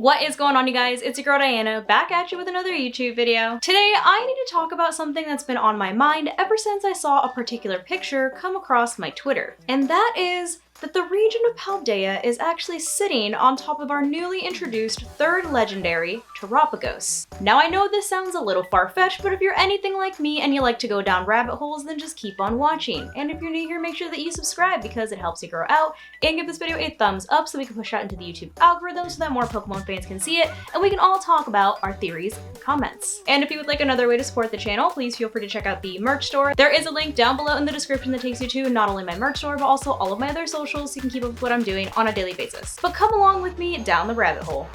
What is going on, you guys? It's your girl Diana, back at you with another YouTube video. Today, I need to talk about something that's been on my mind ever since I saw a particular picture come across my Twitter. And that is that the region of Paldea is actually sitting on top of our newly introduced third legendary, Terapagos. Now I know this sounds a little far-fetched, but if you're anything like me and you like to go down rabbit holes, then just keep on watching. And if you're new here, make sure that you subscribe because it helps you grow out, and give this video a thumbs up so we can push out into the YouTube algorithm so that more Pokemon fans can see it, and we can all talk about our theories and comments. And if you would like another way to support the channel, please feel free to check out the merch store. There is a link down below in the description that takes you to not only my merch store, but also all of my other socials so you can keep up with what I'm doing on a daily basis. But come along with me down the rabbit hole.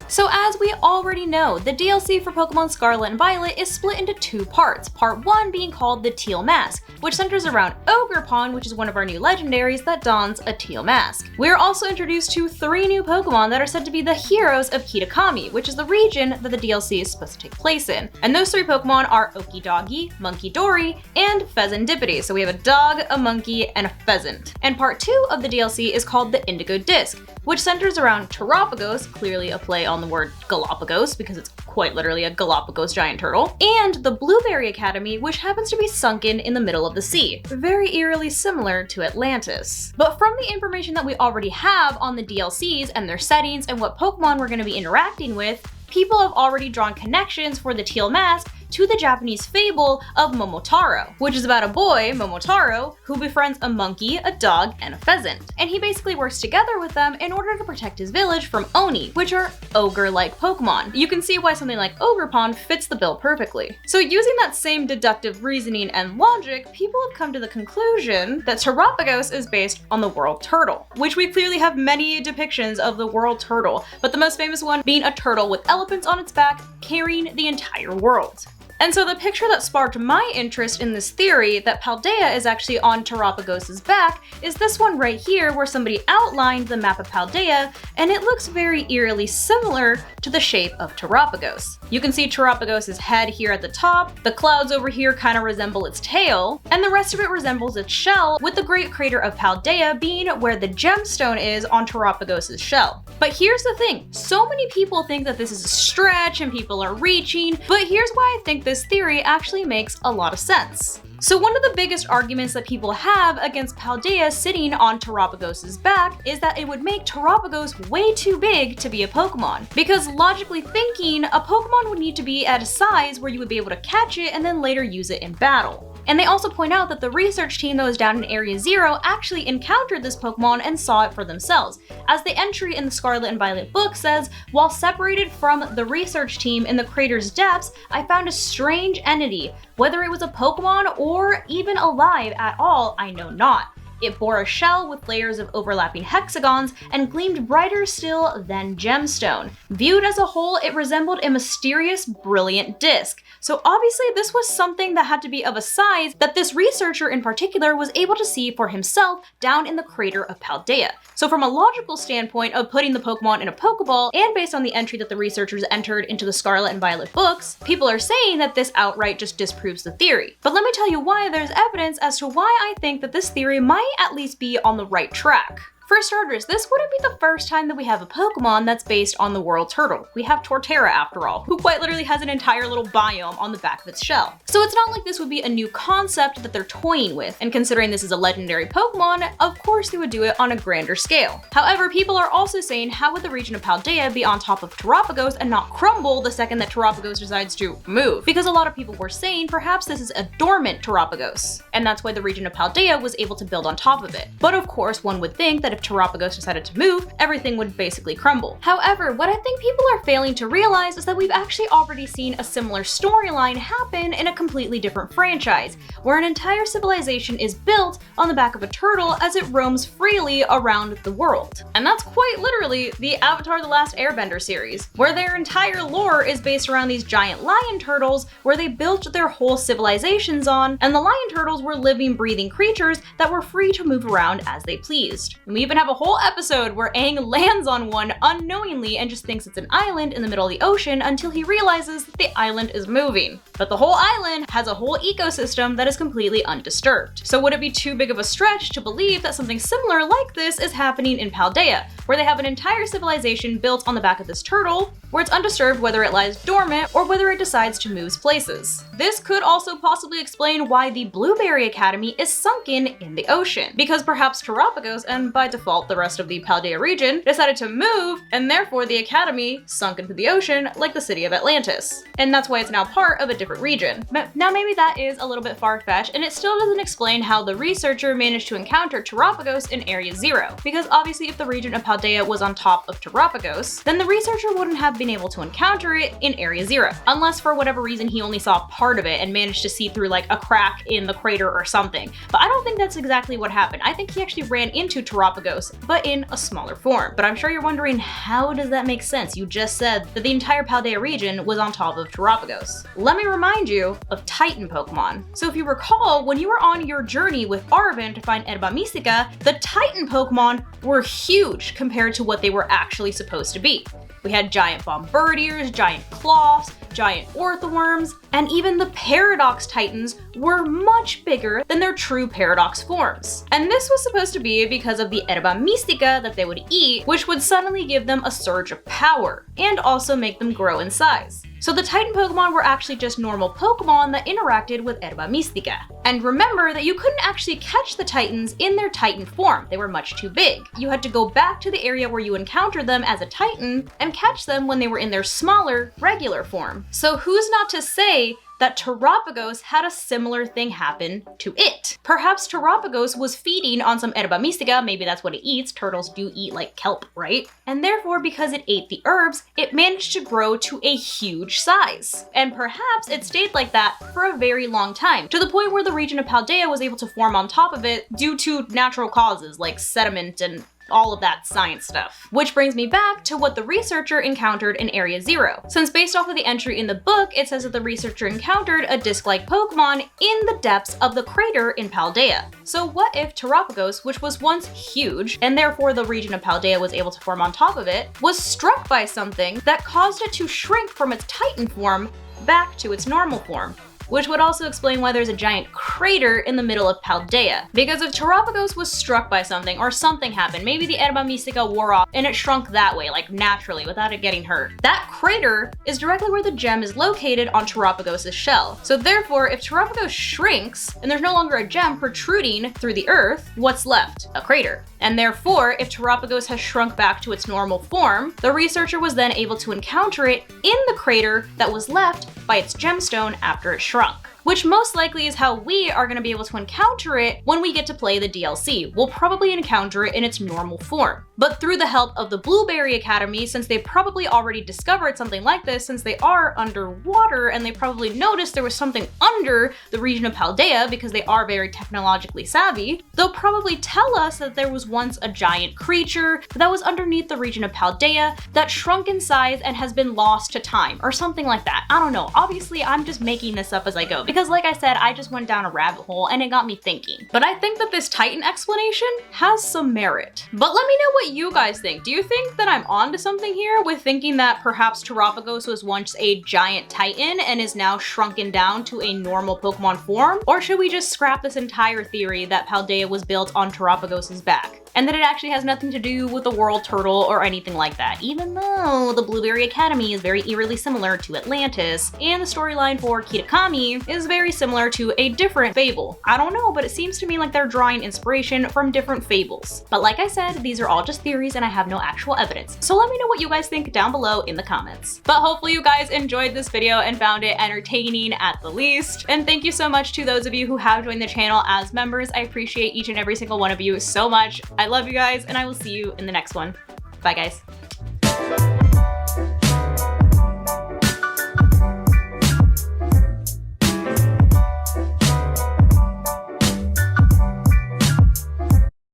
So as we already know, the DLC for Pokemon Scarlet and Violet is split into two parts. Part 1 being called the Teal Mask, which centers around Ogerpon, which is one of our new legendaries that dons a teal mask. We are also introduced to 3 new Pokemon that are said to be the heroes of Kitakami, which is the region that the DLC is supposed to take place in. And those 3 Pokemon are Okidoggy, Monkey Dory, and Pheasantipity. So we have a dog, a monkey, and a pheasant. And part 2 of the DLC is called the Indigo Disc, which centers around Terapagos, clearly a play on the word Galapagos because it's quite literally a Galapagos giant turtle, and the Blueberry Academy, which happens to be sunken in the middle of the sea, very eerily similar to Atlantis. But from the information that we already have on the DLCs and their settings and what Pokemon we're going to be interacting with, people have already drawn connections for the Teal Mask to the Japanese fable of Momotaro, which is about a boy, Momotaro, who befriends a monkey, a dog, and a pheasant. And he basically works together with them in order to protect his village from Oni, which are ogre-like Pokemon. You can see why something like Ogerpon fits the bill perfectly. So using that same deductive reasoning and logic, people have come to the conclusion that Terapagos is based on the world turtle, which we clearly have many depictions of the world turtle, but the most famous one being a turtle with elephants on its back carrying the entire world. And so the picture that sparked my interest in this theory that Paldea is actually on Terapagos' back is this one right here where somebody outlined the map of Paldea, and it looks very eerily similar to the shape of Terapagos. You can see Terapagos' head here at the top, the clouds over here kind of resemble its tail, and the rest of it resembles its shell, with the Great Crater of Paldea being where the gemstone is on Terapagos' shell. But here's the thing, so many people think that this is a stretch and people are reaching, but here's why I think this theory actually makes a lot of sense. So one of the biggest arguments that people have against Paldea sitting on Terapagos' back is that it would make Terapagos way too big to be a Pokemon. Because logically thinking, a Pokemon would need to be at a size where you would be able to catch it and then later use it in battle. And they also point out that the research team that was down in Area 0 actually encountered this Pokemon and saw it for themselves. As the entry in the Scarlet and Violet book says, while separated from the research team in the crater's depths, I found a strange entity. Whether it was a Pokemon or even alive at all, I know not. It bore a shell with layers of overlapping hexagons and gleamed brighter still than gemstone. Viewed as a whole, it resembled a mysterious, brilliant disc. So obviously this was something that had to be of a size that this researcher in particular was able to see for himself down in the crater of Paldea. So from a logical standpoint of putting the Pokemon in a Pokeball, and based on the entry that the researchers entered into the Scarlet and Violet books, people are saying that this outright just disproves the theory. But let me tell you why there's evidence as to why I think that this theory might at least be on the right track. For starters, this wouldn't be the first time that we have a Pokemon that's based on the world turtle. We have Torterra after all, who quite literally has an entire little biome on the back of its shell. So it's not like this would be a new concept that they're toying with, and considering this is a legendary Pokemon, of course they would do it on a grander scale. However, people are also saying, how would the region of Paldea be on top of Terapagos and not crumble the second that Terapagos decides to move? Because a lot of people were saying perhaps this is a dormant Terapagos, and that's why the region of Paldea was able to build on top of it. But of course, one would think that if Terapagos decided to move, everything would basically crumble. However, what I think people are failing to realize is that we've actually already seen a similar storyline happen in a completely different franchise, where an entire civilization is built on the back of a turtle as it roams freely around the world. And that's quite literally the Avatar: The Last Airbender series, where their entire lore is based around these giant lion turtles where they built their whole civilizations on, and the lion turtles were living, breathing creatures that were free to move around as they pleased. And we even have a whole episode where Aang lands on one unknowingly and just thinks it's an island in the middle of the ocean until he realizes that the island is moving. But the whole island has a whole ecosystem that is completely undisturbed. So would it be too big of a stretch to believe that something similar like this is happening in Paldea, where they have an entire civilization built on the back of this turtle, where it's undisturbed whether it lies dormant or whether it decides to move places? This could also possibly explain why the Blueberry Academy is sunken in the ocean, because perhaps Terapagos, and by default the rest of the Paldea region, decided to move, and therefore the Academy sunk into the ocean like the city of Atlantis. And that's why it's now part of a different region. But now maybe that is a little bit far-fetched, and it still doesn't explain how the researcher managed to encounter Terapagos in Area 0, because obviously if the region of Paldea was on top of Terapagos, then the researcher wouldn't have been able to encounter it in Area 0, unless for whatever reason he only saw part of it and managed to see through like a crack in the crater or something. But I don't think that's exactly what happened. I think he actually ran into Terapagos, but in a smaller form. But I'm sure you're wondering, how does that make sense? You just said that the entire Paldea region was on top of Terapagos. Let me remind you of Titan Pokemon. So if you recall, when you were on your journey with Arven to find Herba Mystica, the Titan Pokemon were huge compared to what they were actually supposed to be. We had giant bombardiers, giant cloths, giant orthworms, and even the Paradox Titans were much bigger than their true Paradox forms. And this was supposed to be because of the Herba Mystica that they would eat, which would suddenly give them a surge of power, and also make them grow in size. So the Titan Pokemon were actually just normal Pokemon that interacted with Herba Mystica. And remember that you couldn't actually catch the Titans in their Titan form. They were much too big. You had to go back to the area where you encountered them as a Titan and catch them when they were in their smaller, regular form. So who's not to say that Terapagos had a similar thing happen to it? Perhaps Terapagos was feeding on some Herba Mystica, maybe that's what it eats. Turtles do eat like kelp, right? And therefore, because it ate the herbs, it managed to grow to a huge size. And perhaps it stayed like that for a very long time, to the point where the region of Paldea was able to form on top of it due to natural causes like sediment and all of that science stuff. Which brings me back to what the researcher encountered in Area 0. Since based off of the entry in the book, it says that the researcher encountered a disc-like Pokemon in the depths of the crater in Paldea. So what if Terapagos, which was once huge, and therefore the region of Paldea was able to form on top of it, was struck by something that caused it to shrink from its Titan form back to its normal form? Which would also explain why there's a giant crater in the middle of Paldea. Because if Terapagos was struck by something, or something happened, maybe the Herba Mystica wore off and it shrunk that way, like naturally, without it getting hurt, that crater is directly where the gem is located on Terapagos' shell. So therefore, if Terapagos shrinks, and there's no longer a gem protruding through the earth, what's left? A crater. And therefore, if Terapagos has shrunk back to its normal form, the researcher was then able to encounter it in the crater that was left by its gemstone after it shrunk. Which most likely is how we are going to be able to encounter it when we get to play the DLC. We'll probably encounter it in its normal form. But through the help of the Blueberry Academy, since they probably already discovered something like this, since they are underwater and they probably noticed there was something under the region of Paldea because they are very technologically savvy, they'll probably tell us that there was once a giant creature that was underneath the region of Paldea that shrunk in size and has been lost to time, or something like that. I don't know. Obviously, I'm just making this up as I go, because like I said, I just went down a rabbit hole and it got me thinking. But I think that this Titan explanation has some merit. But let me know what you guys think. Do you think that I'm onto something here with thinking that perhaps Terapagos was once a giant Titan and is now shrunken down to a normal Pokemon form? Or should we just scrap this entire theory that Paldea was built on Terapagos' back? And that it actually has nothing to do with the World Turtle or anything like that, even though the Blueberry Academy is very eerily similar to Atlantis, and the storyline for Kitakami is very similar to a different fable. I don't know, but it seems to me like they're drawing inspiration from different fables. But like I said, these are all just theories and I have no actual evidence. So let me know what you guys think down below in the comments. But hopefully you guys enjoyed this video and found it entertaining at the least. And thank you so much to those of you who have joined the channel as members. I appreciate each and every single one of you so much. I love you guys, and I will see you in the next one. Bye, guys.